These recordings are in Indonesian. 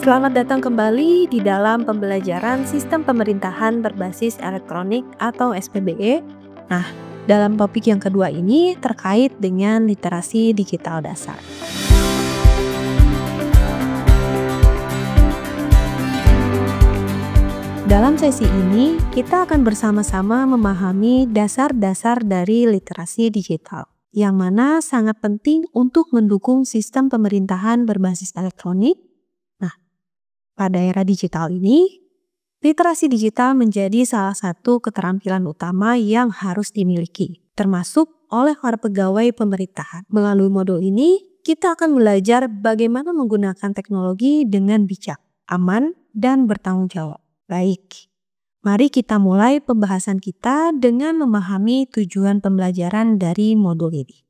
Selamat datang kembali di dalam pembelajaran Sistem Pemerintahan Berbasis Elektronik atau SPBE. Nah, dalam topik yang kedua ini terkait dengan literasi digital dasar. Dalam sesi ini, kita akan bersama-sama memahami dasar-dasar dari literasi digital, yang mana sangat penting untuk mendukung sistem pemerintahan berbasis elektronik. Pada era digital ini, literasi digital menjadi salah satu keterampilan utama yang harus dimiliki, termasuk oleh para pegawai pemerintahan. Melalui modul ini, kita akan belajar bagaimana menggunakan teknologi dengan bijak, aman, dan bertanggung jawab. Baik, mari kita mulai pembahasan kita dengan memahami tujuan pembelajaran dari modul ini.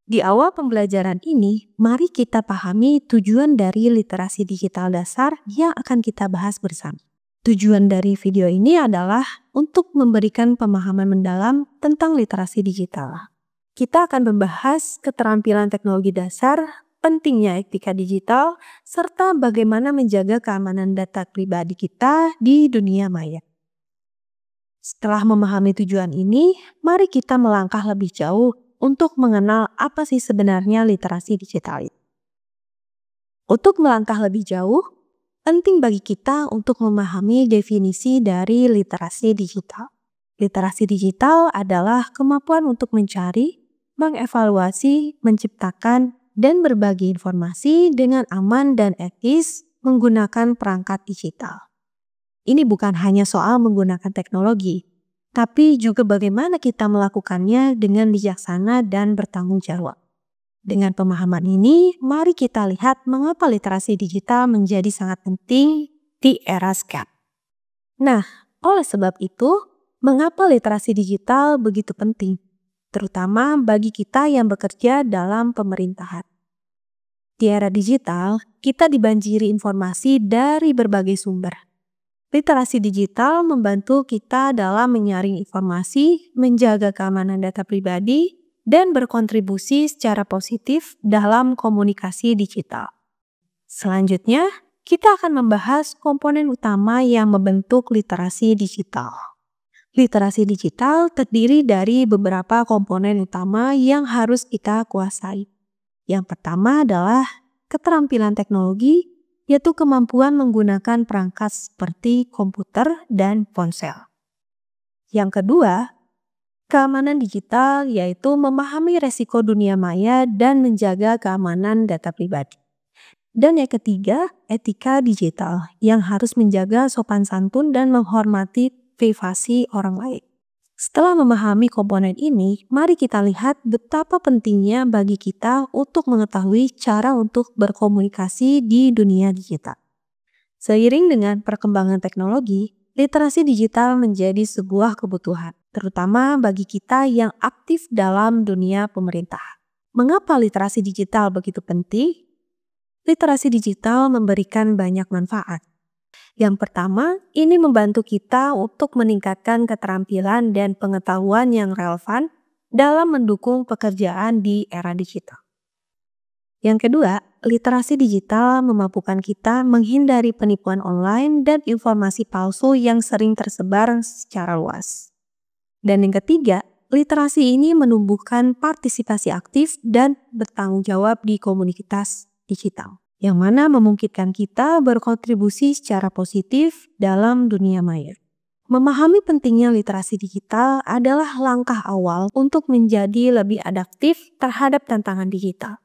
Di awal pembelajaran ini, mari kita pahami tujuan dari literasi digital dasar yang akan kita bahas bersama. Tujuan dari video ini adalah untuk memberikan pemahaman mendalam tentang literasi digital. Kita akan membahas keterampilan teknologi dasar, pentingnya etika digital, serta bagaimana menjaga keamanan data pribadi kita di dunia maya. Setelah memahami tujuan ini, mari kita melangkah lebih jauh untuk mengenal apa sih sebenarnya literasi digital itu. Untuk melangkah lebih jauh, penting bagi kita untuk memahami definisi dari literasi digital. Literasi digital adalah kemampuan untuk mencari, mengevaluasi, menciptakan, dan berbagi informasi dengan aman dan etis menggunakan perangkat digital. Ini bukan hanya soal menggunakan teknologi, tapi juga bagaimana kita melakukannya dengan bijaksana dan bertanggung jawab. Dengan pemahaman ini, mari kita lihat mengapa literasi digital menjadi sangat penting di era sekarang. Nah, oleh sebab itu, mengapa literasi digital begitu penting, terutama bagi kita yang bekerja dalam pemerintahan. Di era digital, kita dibanjiri informasi dari berbagai sumber. Literasi digital membantu kita dalam menyaring informasi, menjaga keamanan data pribadi, dan berkontribusi secara positif dalam komunikasi digital. Selanjutnya, kita akan membahas komponen utama yang membentuk literasi digital. Literasi digital terdiri dari beberapa komponen utama yang harus kita kuasai. Yang pertama adalah keterampilan teknologi, yaitu kemampuan menggunakan perangkat seperti komputer dan ponsel. Yang kedua, keamanan digital, yaitu memahami resiko dunia maya dan menjaga keamanan data pribadi. Dan yang ketiga, etika digital, yang harus menjaga sopan santun dan menghormati privasi orang lain. Setelah memahami komponen ini, mari kita lihat betapa pentingnya bagi kita untuk mengetahui cara untuk berkomunikasi di dunia digital. Seiring dengan perkembangan teknologi, literasi digital menjadi sebuah kebutuhan, terutama bagi kita yang aktif dalam dunia pemerintahan. Mengapa literasi digital begitu penting? Literasi digital memberikan banyak manfaat. Yang pertama, ini membantu kita untuk meningkatkan keterampilan dan pengetahuan yang relevan dalam mendukung pekerjaan di era digital. Yang kedua, literasi digital memampukan kita menghindari penipuan online dan informasi palsu yang sering tersebar secara luas. Dan yang ketiga, literasi ini menumbuhkan partisipasi aktif dan bertanggung jawab di komunitas digital, yang mana memungkinkan kita berkontribusi secara positif dalam dunia maya. Memahami pentingnya literasi digital adalah langkah awal untuk menjadi lebih adaptif terhadap tantangan digital.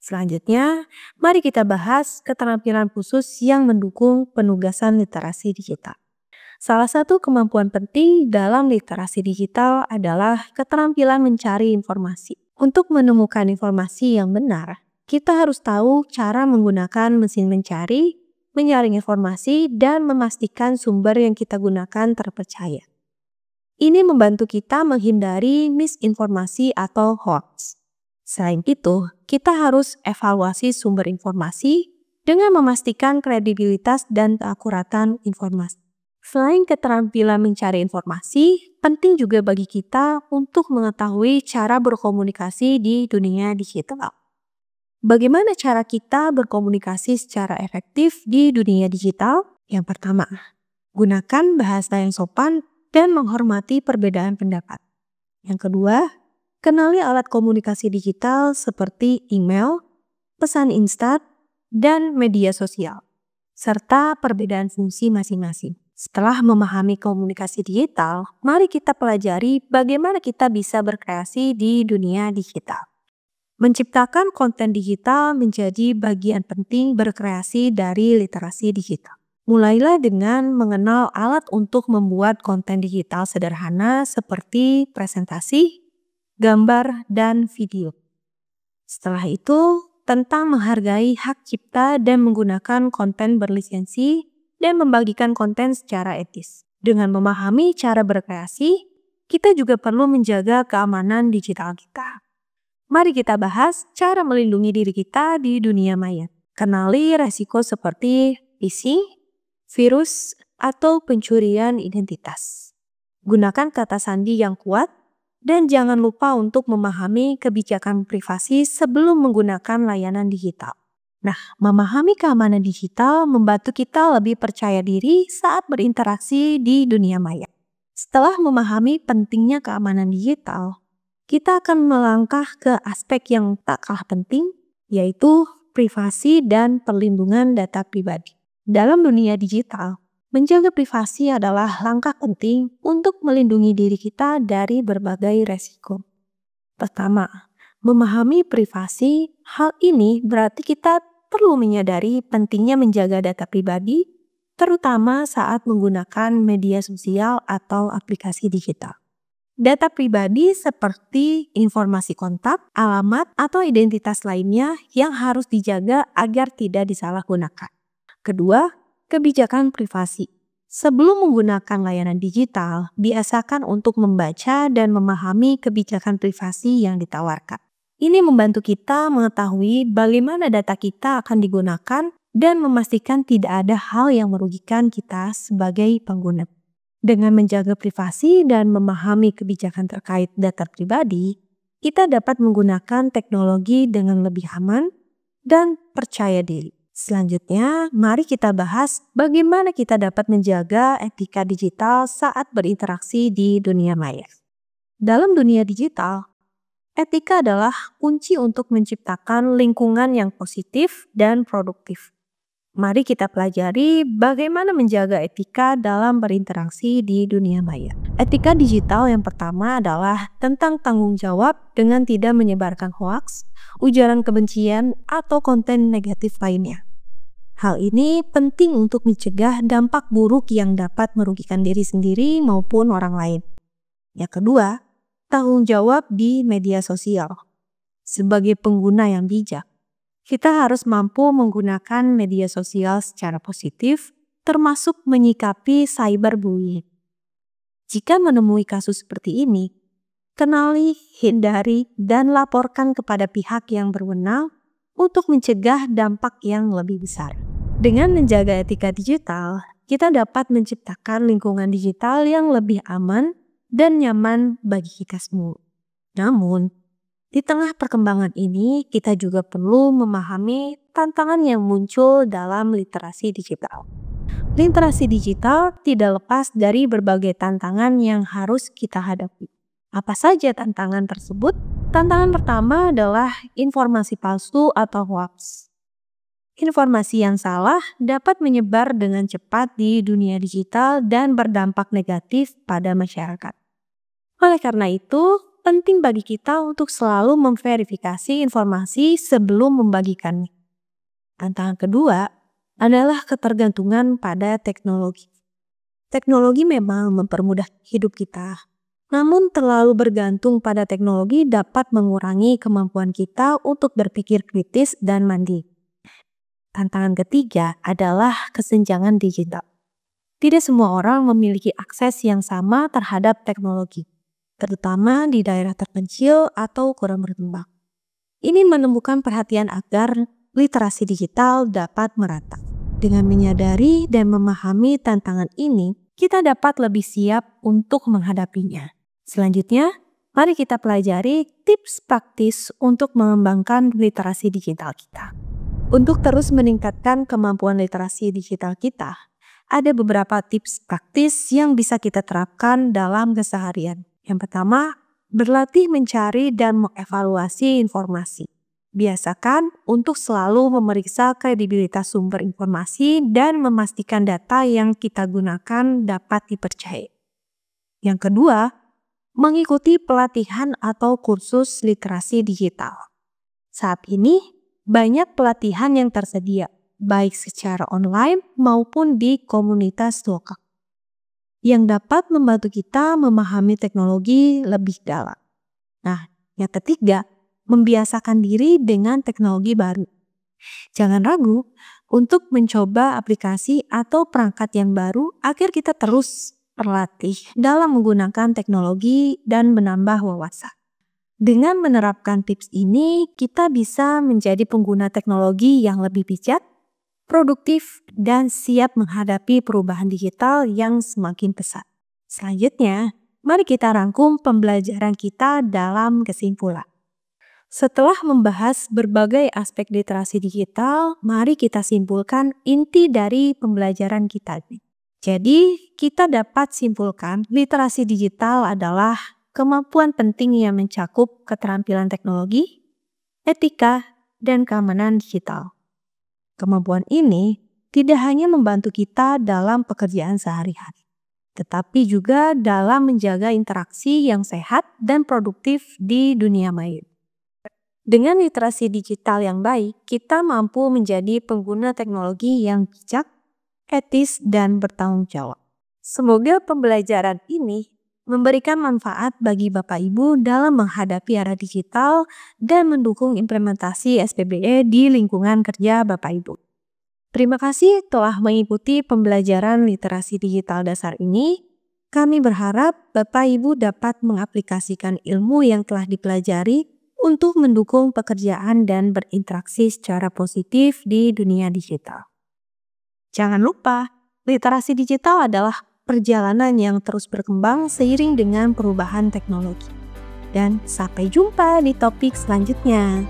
Selanjutnya, mari kita bahas keterampilan khusus yang mendukung penugasan literasi digital. Salah satu kemampuan penting dalam literasi digital adalah keterampilan mencari informasi. Untuk menemukan informasi yang benar, kita harus tahu cara menggunakan mesin mencari, menyaring informasi, dan memastikan sumber yang kita gunakan terpercaya. Ini membantu kita menghindari misinformasi atau hoax. Selain itu, kita harus evaluasi sumber informasi dengan memastikan kredibilitas dan keakuratan informasi. Selain keterampilan mencari informasi, penting juga bagi kita untuk mengetahui cara berkomunikasi di dunia digital. Bagaimana cara kita berkomunikasi secara efektif di dunia digital? Yang pertama, gunakan bahasa yang sopan dan menghormati perbedaan pendapat. Yang kedua, kenali alat komunikasi digital seperti email, pesan instan, dan media sosial, serta perbedaan fungsi masing-masing. Setelah memahami komunikasi digital, mari kita pelajari bagaimana kita bisa berkreasi di dunia digital. Menciptakan konten digital menjadi bagian penting berkreasi dari literasi digital. Mulailah dengan mengenal alat untuk membuat konten digital sederhana seperti presentasi, gambar, dan video. Setelah itu, tentang menghargai hak cipta dan menggunakan konten berlisensi dan membagikan konten secara etis. Dengan memahami cara berkreasi, kita juga perlu menjaga keamanan digital kita. Mari kita bahas cara melindungi diri kita di dunia maya. Kenali resiko seperti phishing, virus, atau pencurian identitas. Gunakan kata sandi yang kuat dan jangan lupa untuk memahami kebijakan privasi sebelum menggunakan layanan digital. Nah, memahami keamanan digital membantu kita lebih percaya diri saat berinteraksi di dunia maya. Setelah memahami pentingnya keamanan digital, kita akan melangkah ke aspek yang tak kalah penting, yaitu privasi dan perlindungan data pribadi. Dalam dunia digital, menjaga privasi adalah langkah penting untuk melindungi diri kita dari berbagai resiko. Pertama, memahami privasi. Hal ini berarti kita perlu menyadari pentingnya menjaga data pribadi, terutama saat menggunakan media sosial atau aplikasi digital. Data pribadi seperti informasi kontak, alamat, atau identitas lainnya yang harus dijaga agar tidak disalahgunakan. Kedua, kebijakan privasi. Sebelum menggunakan layanan digital, biasakan untuk membaca dan memahami kebijakan privasi yang ditawarkan. Ini membantu kita mengetahui bagaimana data kita akan digunakan dan memastikan tidak ada hal yang merugikan kita sebagai pengguna. Dengan menjaga privasi dan memahami kebijakan terkait data pribadi, kita dapat menggunakan teknologi dengan lebih aman dan percaya diri. Selanjutnya, mari kita bahas bagaimana kita dapat menjaga etika digital saat berinteraksi di dunia maya. Dalam dunia digital, etika adalah kunci untuk menciptakan lingkungan yang positif dan produktif. Mari kita pelajari bagaimana menjaga etika dalam berinteraksi di dunia maya. Etika digital yang pertama adalah tentang tanggung jawab dengan tidak menyebarkan hoaks, ujaran kebencian, atau konten negatif lainnya. Hal ini penting untuk mencegah dampak buruk yang dapat merugikan diri sendiri maupun orang lain. Yang kedua, tanggung jawab di media sosial. Sebagai pengguna yang bijak, kita harus mampu menggunakan media sosial secara positif, termasuk menyikapi cyberbullying. Jika menemui kasus seperti ini, kenali, hindari, dan laporkan kepada pihak yang berwenang untuk mencegah dampak yang lebih besar. Dengan menjaga etika digital, kita dapat menciptakan lingkungan digital yang lebih aman dan nyaman bagi kita semua. Namun, di tengah perkembangan ini, kita juga perlu memahami tantangan yang muncul dalam literasi digital. Literasi digital tidak lepas dari berbagai tantangan yang harus kita hadapi. Apa saja tantangan tersebut? Tantangan pertama adalah informasi palsu atau hoax. Informasi yang salah dapat menyebar dengan cepat di dunia digital dan berdampak negatif pada masyarakat. Oleh karena itu, penting bagi kita untuk selalu memverifikasi informasi sebelum membagikannya. Tantangan kedua adalah ketergantungan pada teknologi. Teknologi memang mempermudah hidup kita, namun terlalu bergantung pada teknologi dapat mengurangi kemampuan kita untuk berpikir kritis dan mandiri. Tantangan ketiga adalah kesenjangan digital. Tidak semua orang memiliki akses yang sama terhadap teknologi, terutama di daerah terpencil atau kurang berkembang. Ini menemukan perhatian agar literasi digital dapat merata. Dengan menyadari dan memahami tantangan ini, kita dapat lebih siap untuk menghadapinya. Selanjutnya, Mari kita pelajari tips praktis untuk mengembangkan literasi digital kita. Untuk terus meningkatkan kemampuan literasi digital kita, ada beberapa tips praktis yang bisa kita terapkan dalam keseharian. Yang pertama, berlatih mencari dan mengevaluasi informasi. Biasakan untuk selalu memeriksa kredibilitas sumber informasi dan memastikan data yang kita gunakan dapat dipercaya. Yang kedua, mengikuti pelatihan atau kursus literasi digital. Saat ini, banyak pelatihan yang tersedia, baik secara online maupun di komunitas lokal, yang dapat membantu kita memahami teknologi lebih dalam. Nah, yang ketiga, membiasakan diri dengan teknologi baru. Jangan ragu untuk mencoba aplikasi atau perangkat yang baru agar kita terus berlatih dalam menggunakan teknologi dan menambah wawasan. Dengan menerapkan tips ini, kita bisa menjadi pengguna teknologi yang lebih bijak, produktif, dan siap menghadapi perubahan digital yang semakin pesat. Selanjutnya, mari kita rangkum pembelajaran kita dalam kesimpulan. Setelah membahas berbagai aspek literasi digital, mari kita simpulkan inti dari pembelajaran kita. Jadi, kita dapat simpulkan literasi digital adalah kemampuan penting yang mencakup keterampilan teknologi, etika, dan keamanan digital. Kemampuan ini tidak hanya membantu kita dalam pekerjaan sehari-hari, tetapi juga dalam menjaga interaksi yang sehat dan produktif di dunia maya. Dengan literasi digital yang baik, kita mampu menjadi pengguna teknologi yang bijak, etis, dan bertanggung jawab. Semoga pembelajaran ini memberikan manfaat bagi Bapak Ibu dalam menghadapi era digital dan mendukung implementasi SPBE di lingkungan kerja Bapak Ibu. Terima kasih telah mengikuti pembelajaran literasi digital dasar ini. Kami berharap Bapak Ibu dapat mengaplikasikan ilmu yang telah dipelajari untuk mendukung pekerjaan dan berinteraksi secara positif di dunia digital. Jangan lupa, literasi digital adalah perjalanan yang terus berkembang seiring dengan perubahan teknologi. Dan sampai jumpa di topik selanjutnya.